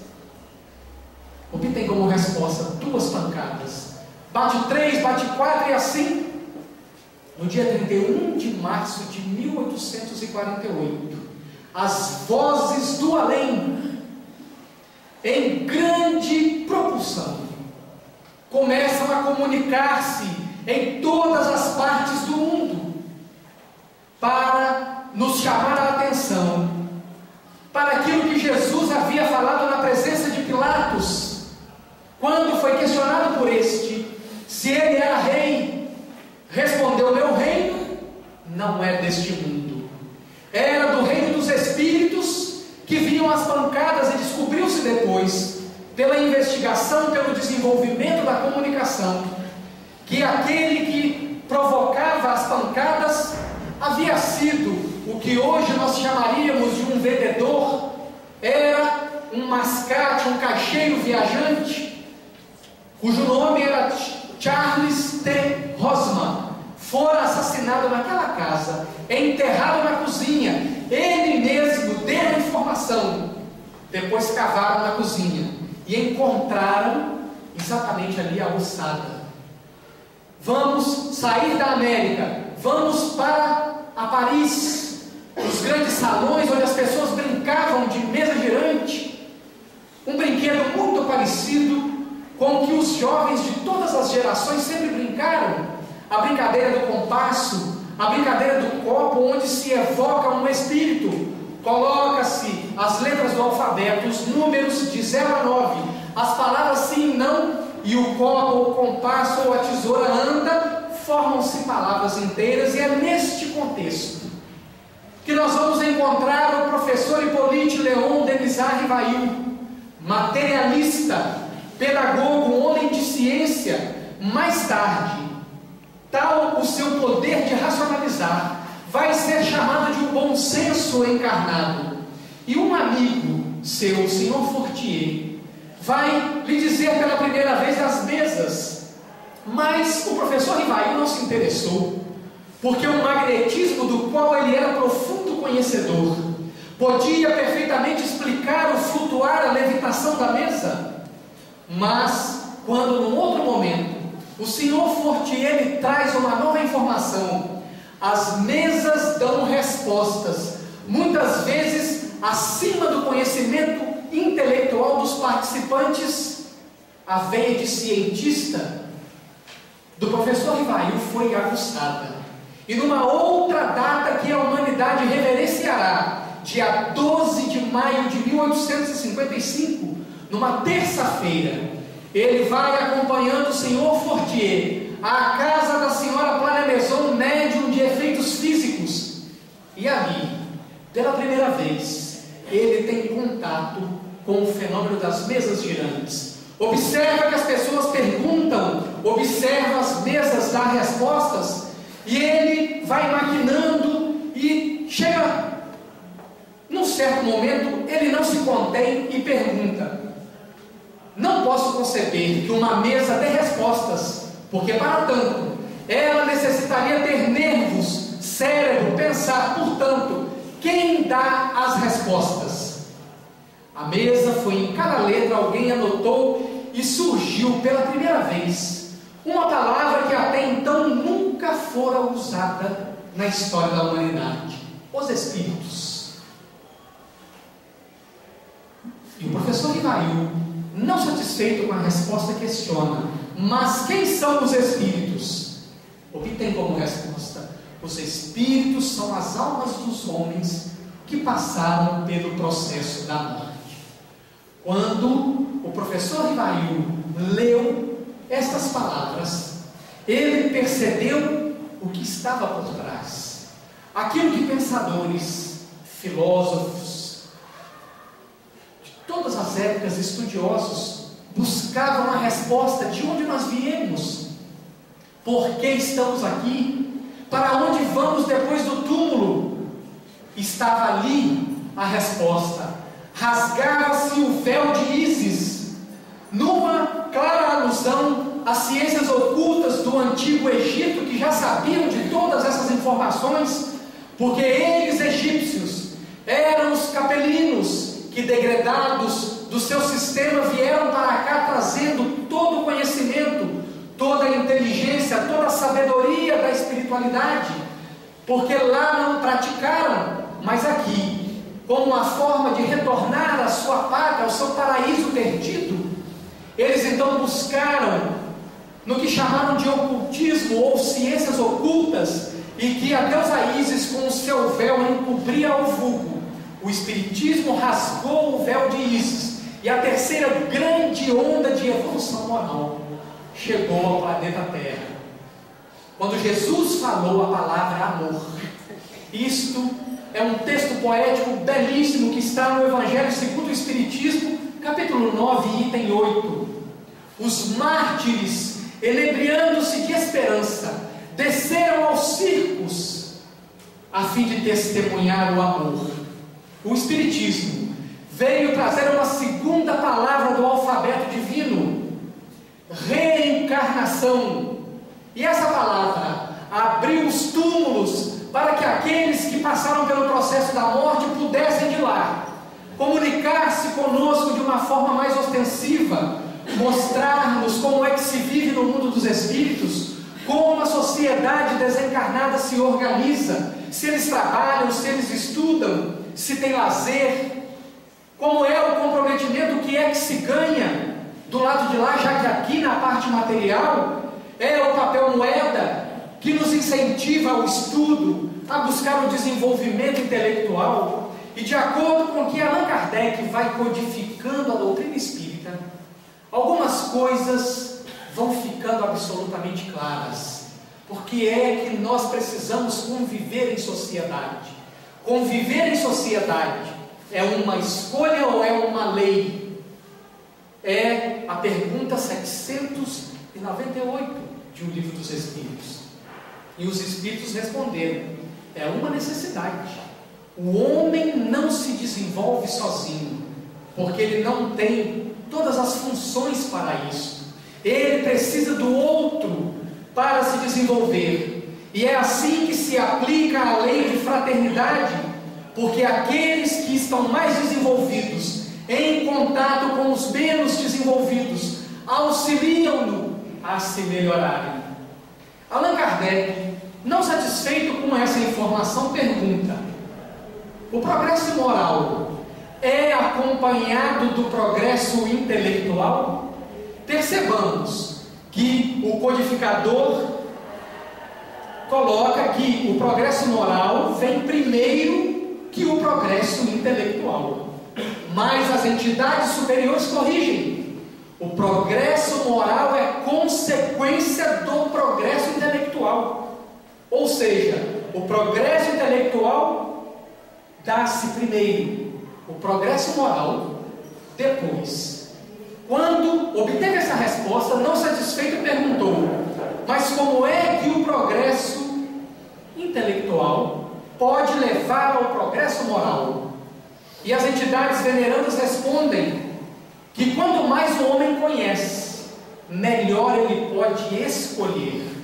Obtém como resposta 2 pancadas. Bate 3, bate 4 e assim. No dia 31 de março de 1848, as vozes do além, em grande propulsão, começam a comunicar-se em todas as partes do mundo, para nos chamar a atenção para aquilo que Jesus havia falado na presença de Pilatos, quando foi questionado por este, se ele era rei. Respondeu: meu reino não é deste mundo. Era do reino dos espíritos, que vinham as pancadas, e descobriu-se depois, pela investigação, pelo desenvolvimento da comunicação, que aquele que provocava as pancadas havia sido o que hoje nós chamaríamos de um vendedor. Era um mascate, um caixeiro viajante, cujo nome era Charles T. Rosman. Fora assassinado naquela casa, enterrado na cozinha. Ele mesmo deu a informação. Depois cavaram na cozinha e encontraram exatamente ali a ossada. Vamos sair da América, vamos para a Paris, os grandes salões onde as pessoas brincavam de mesa girante, um brinquedo muito parecido com o que os jovens de todas as gerações sempre brincaram, a brincadeira do compasso, a brincadeira do copo, onde se evoca um espírito, coloca-se as letras do alfabeto, os números de 0 a 9, as palavras sim e não, e o copo, o compasso ou a tesoura anda, formam-se palavras inteiras. E é neste contexto que nós vamos encontrar o professor Hippolyte Léon Denisard Rivail, materialista, pedagogo, homem de ciência. Mais tarde, tal o seu poder de racionalizar, vai ser chamado de um bom senso encarnado. E um amigo seu, o senhor Fortier, vai lhe dizer pela primeira vez das mesas. Mas o professor Rivail não se interessou, porque o magnetismo do qual ele era profundo conhecedor podia perfeitamente explicar o flutuar, a levitação da mesa. Mas quando num outro momento o senhor Fortier lhe traz uma nova informação, as mesas dão respostas, muitas vezes acima do conhecimento intelectual dos participantes. A veia de cientista do professor Rivail foi aguçada, e numa outra data que a humanidade reverenciará, dia 12 de maio de 1855, numa terça-feira, ele vai acompanhando o senhor Fortier à casa da senhora Plana-Maison, médium de efeitos físicos, e ali, pela primeira vez, ele tem contato com o fenômeno das mesas girantes. Observa que as pessoas perguntam, observa as mesas dar respostas, e ele vai maquinando e chega num certo momento, ele não se contém e pergunta: não posso conceber que uma mesa dê respostas, porque para tanto ela necessitaria ter nervos, cérebro, pensar. Portanto, quem dá as respostas? A mesa foi em cada letra, alguém anotou, e surgiu pela primeira vez uma palavra que até então nunca fora usada na história da humanidade: os espíritos. E o professor Rivail, não satisfeito com a resposta, questiona: mas quem são os espíritos? Obtém como resposta: os espíritos são as almas dos homens que passaram pelo processo da morte. Quando o professor Rivail leu estas palavras, ele percebeu o que estava por trás. Aquilo que pensadores, filósofos, de todas as épocas, estudiosos, buscavam a resposta: de onde nós viemos? Por que estamos aqui? Para onde vamos depois do túmulo? Estava ali a resposta. Rasgava-se o véu de Ísis, numa clara alusão às ciências ocultas do antigo Egito, que já sabiam de todas essas informações, porque eles, egípcios, eram os capelinos que, degradados do seu sistema, vieram para cá trazendo todo o conhecimento, toda a inteligência, toda a sabedoria da espiritualidade, porque lá não praticaram, mas aqui, como uma forma de retornar à sua pátria, ao seu paraíso perdido, eles então buscaram no que chamaram de ocultismo ou ciências ocultas, e que a deusa Ísis, com o seu véu, encobria o vulgo. O espiritismo rasgou o véu de Ísis, e a terceira grande onda de evolução moral chegou ao planeta Terra, quando Jesus falou a palavra amor. Isto é um texto poético belíssimo que está no Evangelho segundo o Espiritismo, capítulo 9, item 8. Os mártires, enebriando-se de esperança, desceram aos circos a fim de testemunhar o amor. O Espiritismo veio trazer uma segunda palavra do alfabeto divino: reencarnação. E essa palavra abriu os túmulos para que aqueles que passaram pelo processo da morte pudessem de lá comunicar-se conosco de uma forma mais ostensiva, mostrar-nos como é que se vive no mundo dos espíritos, como a sociedade desencarnada se organiza, se eles trabalham, se eles estudam, se tem lazer, como é o comprometimento, o que é que se ganha do lado de lá, já que aqui na parte material é o papel moeda que nos incentiva ao estudo, a buscar o desenvolvimento intelectual. E de acordo com o que Allan Kardec vai codificando a doutrina espírita, algumas coisas vão ficando absolutamente claras. Porque é que nós precisamos conviver em sociedade. Conviver em sociedade é uma escolha ou é uma lei? É a pergunta 798 de O Livro dos Espíritos. E os Espíritos responderam: é uma necessidade. O homem não se desenvolve sozinho, porque ele não tem todas as funções para isso. Ele precisa do outro para se desenvolver. E é assim que se aplica a lei de fraternidade, porque aqueles que estão mais desenvolvidos, em contato com os menos desenvolvidos, auxiliam-no a se melhorarem. Allan Kardec, não satisfeito com essa informação, pergunta: o progresso moral é acompanhado do progresso intelectual? Percebamos que o codificador coloca que o progresso moral vem primeiro que o progresso intelectual, mas as entidades superiores corrigem: o progresso moral é consequência do progresso intelectual. Ou seja, o progresso intelectual dá-se primeiro, o progresso moral depois. Quando obteve essa resposta, não satisfeito, perguntou: mas como é que o progresso intelectual pode levar ao progresso moral? E as entidades venerandas respondem que quanto mais o homem conhece, melhor ele pode escolher.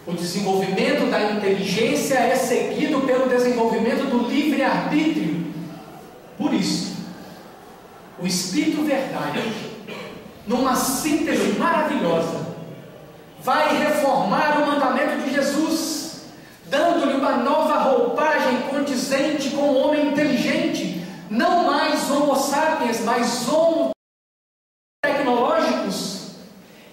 O desenvolvimento da inteligência é seguido pelo desenvolvimento do livre-arbítrio. Por isso, o Espírito Verdade, numa síntese maravilhosa, vai reformar o mandamento de Jesus, dando-lhe uma nova roupagem condizente com o homem inteligente, não mais homo sapiens, mas homo tecnológicos.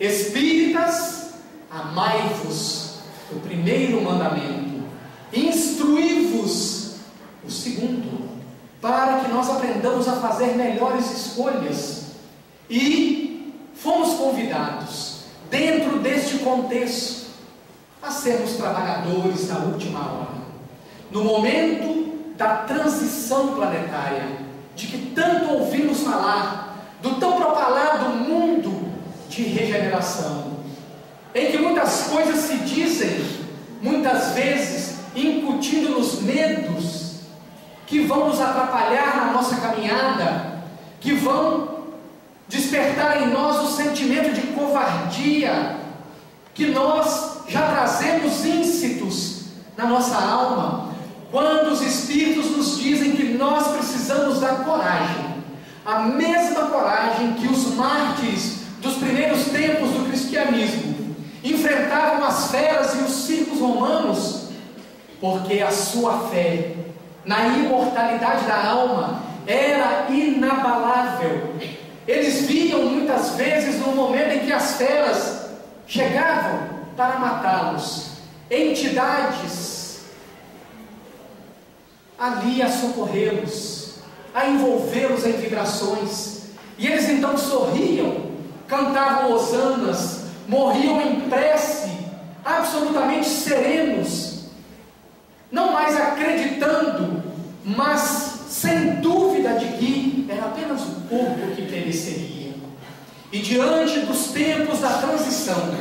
Espíritas, amai-vos, o primeiro mandamento; instruí-vos, o segundo; para que nós aprendamos a fazer melhores escolhas. E fomos convidados, dentro deste contexto, a sermos trabalhadores da última hora, no momento da transição planetária, de que tanto ouvimos falar, do tão propalado mundo de regeneração, em que muitas coisas se dizem, muitas vezes incutindo-nos medos que vão nos atrapalhar na nossa caminhada, que vão despertar em nós o sentimento de covardia, que nós já trazemos íncitos na nossa alma, quando os Espíritos nos dizem que nós precisamos da coragem, a mesma coragem que os mártires dos primeiros tempos do cristianismo enfrentavam as feras e os circos romanos, porque a sua fé na imortalidade da alma era inabalável. Eles viam muitas vezes no momento em que as feras chegavam para matá-los, entidades ali a socorrê-los, a envolvê-los em vibrações, e eles então sorriam, cantavam hosanas, morriam em prece, absolutamente serenos, não mais acreditando, mas sem dúvida de que era apenas o corpo que pereceria. E diante dos tempos da transição,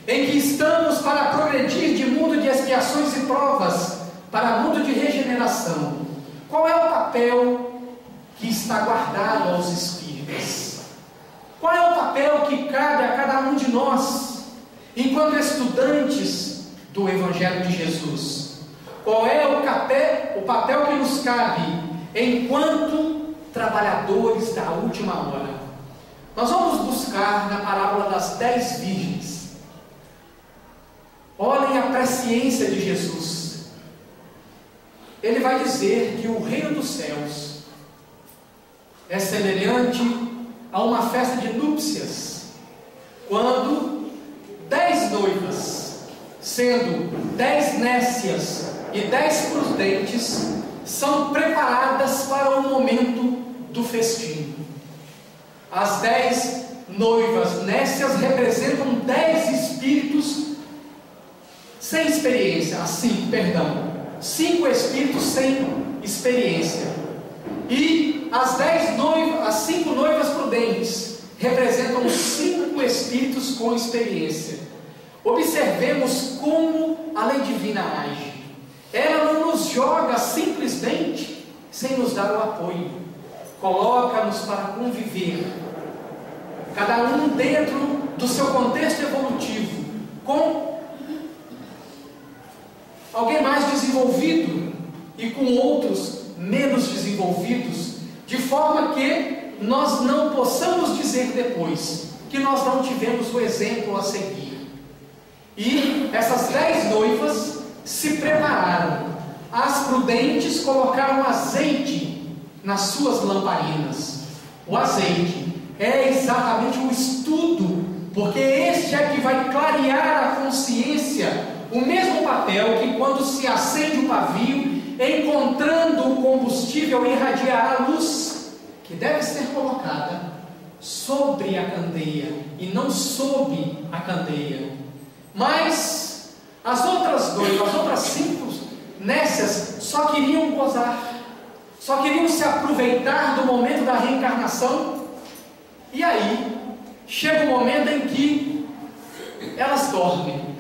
em que estamos para progredir de mundo de expiações e provas para mundo de regeneração, qual é o papel que está guardado aos espíritos? Qual é o papel que cabe a cada um de nós, enquanto estudantes do Evangelho de Jesus? Qual é o papel que nos cabe enquanto trabalhadores da última hora? Nós vamos buscar na parábola das 10 virgens. Olhem a presciência de Jesus. Ele vai dizer que o reino dos céus é semelhante a uma festa de núpcias, quando 10 noivas, sendo 10 nécias e 10 prudentes, são preparadas para o momento do festim. As 10 noivas nécias representam 10 espíritos sem experiência, 5 espíritos sem experiência. E as 5 noivas prudentes representam 5 espíritos com experiência. Observemos como a lei divina age. Ela não nos joga simplesmente sem nos dar o apoio. Coloca-nos para conviver, cada um dentro do seu contexto evolutivo, com alguém mais desenvolvido e com outros menos desenvolvidos, de forma que nós não possamos dizer depois que nós não tivemos o exemplo a seguir. E essas 10 noivas se prepararam. As prudentes colocaram azeite nas suas lamparinas. O azeite é exatamente o estudo, porque este é que vai clarear a consciência, o mesmo papel que quando se acende o pavio, encontrando o combustível, irradiar a luz, que deve ser colocada sobre a candeia e não sob a candeia. Mas as outras 5 nécias só queriam gozar, só queriam se aproveitar do momento da reencarnação. E aí chega o momento em que elas dormem.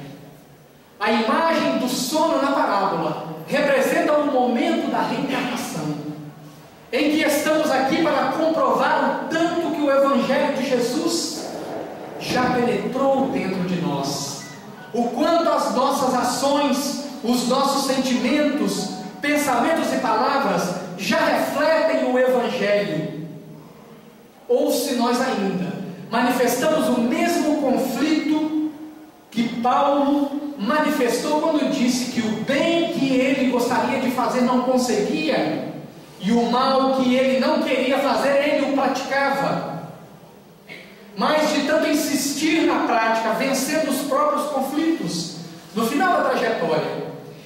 A imagem do sono na parábola representa o momento da reencarnação, em que estamos aqui para comprovar o tanto que o Evangelho de Jesus já penetrou dentro de nós, o quanto as nossas ações, os nossos sentimentos, pensamentos e palavras já refletem o Evangelho, ou se nós ainda manifestamos o mesmo conflito que Paulo manifestou quando disse que o bem que ele gostaria de fazer não conseguia, e o mal que ele não queria fazer, ele o praticava. Mas de tanto insistir na prática, vencendo os próprios conflitos, no final da trajetória,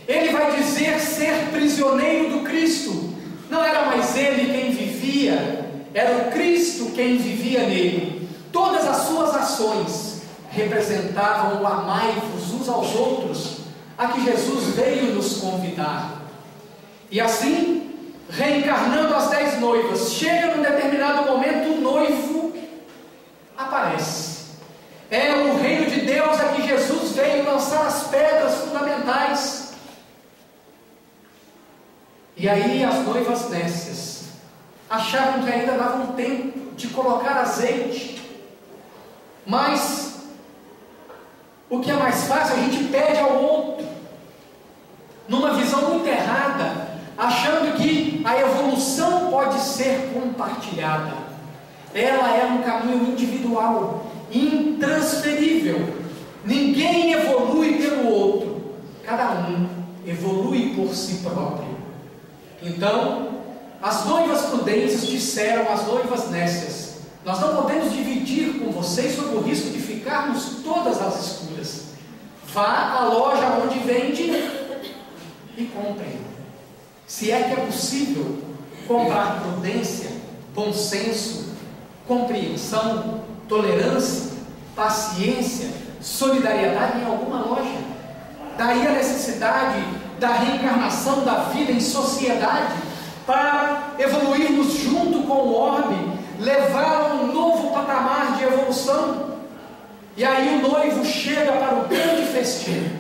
ele vai dizer ser prisioneiro do Cristo, não era mais ele quem vivia, era o Cristo quem vivia nele. Todas as suas ações representavam o amai-vos uns aos outros, a que Jesus veio nos convidar. E assim, reencarnando as 10 noivas, chega num determinado momento, o noivo aparece. É o reino de Deus a que Jesus veio lançar as pedras fundamentais. E aí as noivas nécias achavam que ainda dava um tempo de colocar azeite, mas o que é mais fácil, a gente pede ao outro, numa visão muito errada, achando que a evolução pode ser compartilhada. Ela é um caminho individual, intransferível. Ninguém evolui pelo outro, cada um evolui por si próprio. Então, as noivas prudentes disseram às noivas nécias: nós não podemos dividir com vocês sob o risco de ficarmos todas às escuras. Vá à loja onde vende e comprem. Se é que é possível comprar prudência, bom senso, compreensão, tolerância, paciência, solidariedade em alguma loja. Daí a necessidade da reencarnação da vida em sociedade, para evoluirmos junto com o orbe, levar a um novo patamar de evolução. E aí o noivo chega para o grande festim,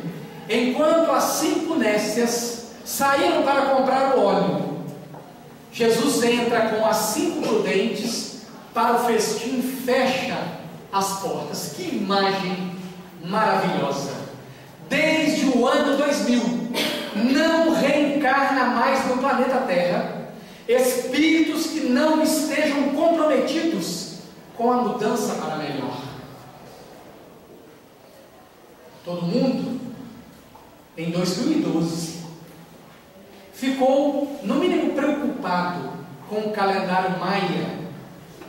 enquanto as 5 nécias saíram para comprar o óleo. Jesus entra com as 5 prudentes para o festim, fecha as portas. Que imagem maravilhosa! Desde o ano 2000, não reencarna mais no planeta Terra espíritos que não estejam comprometidos com a mudança para melhor. Todo mundo, em 2012, ficou, no mínimo, preocupado com o calendário maia,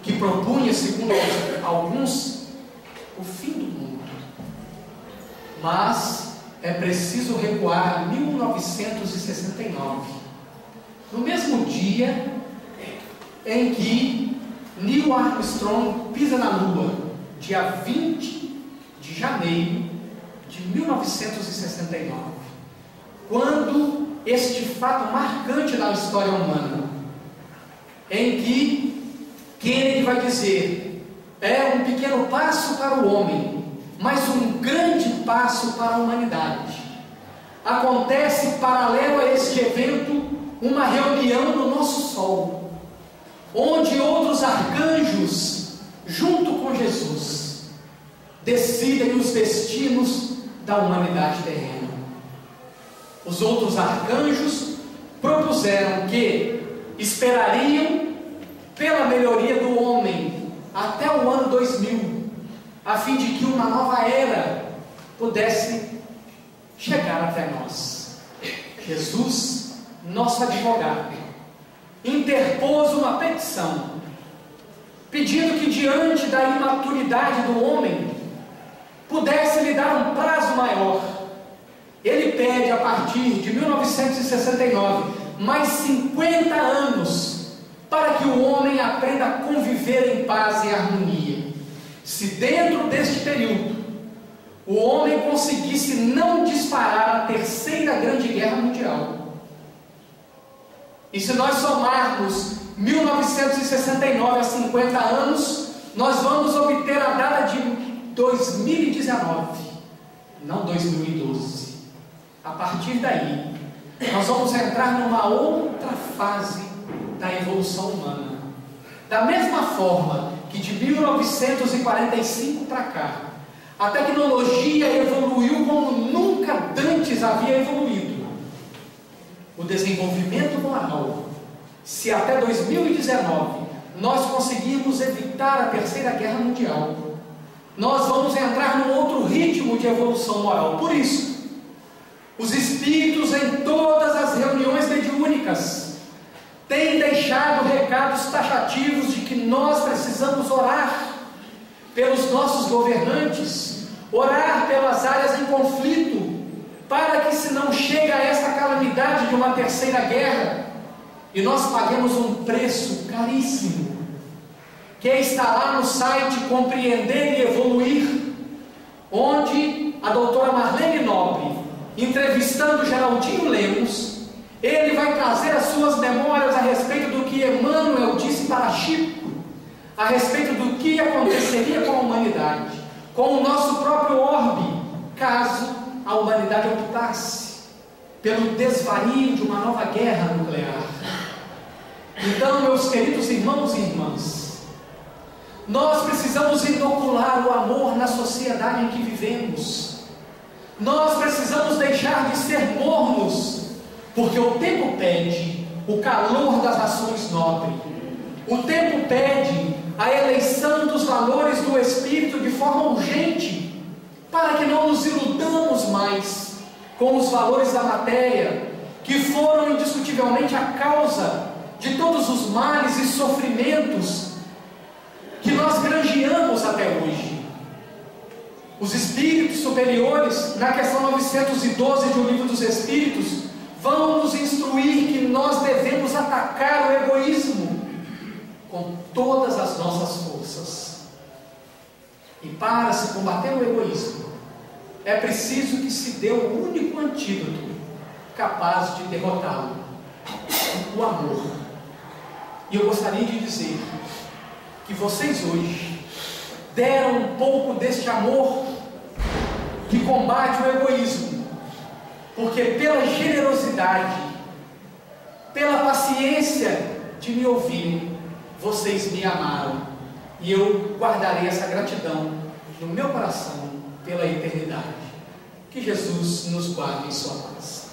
que propunha, segundo alguns, o fim do mundo. Mas é preciso recuar a 1969, no mesmo dia em que Neil Armstrong pisa na Lua, dia 20 de janeiro de 1969, quando este fato marcante na história humana, em que Kennedy vai dizer: é um pequeno passo para o homem, mas um grande passo para a humanidade. Acontece paralelo a este evento uma reunião no nosso Sol, onde outros arcanjos, junto com Jesus, decidem os destinos da humanidade terrena. Os outros arcanjos propuseram que esperariam pela melhoria do homem até o ano 2000, a fim de que uma nova era pudesse chegar até nós. Jesus, nosso advogado, interpôs uma petição, pedindo que, diante da imaturidade do homem, pudesse lhe dar um prazo maior. Ele pede, a partir de 1969, mais 50 anos, para que o homem aprenda a conviver em paz e harmonia. Se dentro deste período o homem conseguisse não disparar a terceira grande guerra mundial, e se nós somarmos 1969 a 50 anos, nós vamos obter a data de 2019, não 2012. A partir daí, nós vamos entrar numa outra fase da evolução humana. Da mesma forma que de 1945 para cá, a tecnologia evoluiu como nunca antes havia evoluído. O desenvolvimento moral, se até 2019 nós conseguirmos evitar a terceira guerra mundial, nós vamos entrar num outro ritmo de evolução moral. Por isso, os espíritos em todas as reuniões mediúnicas têm deixado recados taxativos de que nós precisamos orar pelos nossos governantes, orar pelas áreas em conflito, para que, se não chega a essa calamidade de uma terceira guerra, e nós pagamos um preço caríssimo. Quem está lá no site Compreender e Evoluir, onde a doutora Marlene Nobre, entrevistando Geraldinho Lemos, ele vai trazer as suas memórias a respeito do que Emmanuel disse para Chico, a respeito do que aconteceria com a humanidade, com o nosso próprio orbe, caso a humanidade optasse pelo desvario de uma nova guerra nuclear. Então, meus queridos irmãos e irmãs, nós precisamos inocular o amor na sociedade em que vivemos. Nós precisamos deixar de ser mornos, porque o tempo pede o calor das ações nobres. O tempo pede a eleição dos valores do Espírito de forma urgente, para que não nos iludamos mais com os valores da matéria, que foram indiscutivelmente a causa de todos os males e sofrimentos que nós granjeamos até hoje. Os espíritos superiores, na questão 912 de O Livro dos Espíritos, vão nos instruir que nós devemos atacar o egoísmo com todas as nossas forças. E para se combater o egoísmo, é preciso que se dê o único antídoto capaz de derrotá-lo: o amor. E eu gostaria de dizer que vocês hoje deram um pouco deste amor que combate o egoísmo, porque pela generosidade, pela paciência de me ouvirem, vocês me amaram, e eu guardarei essa gratidão no meu coração pela eternidade. Que Jesus nos guarde em sua paz.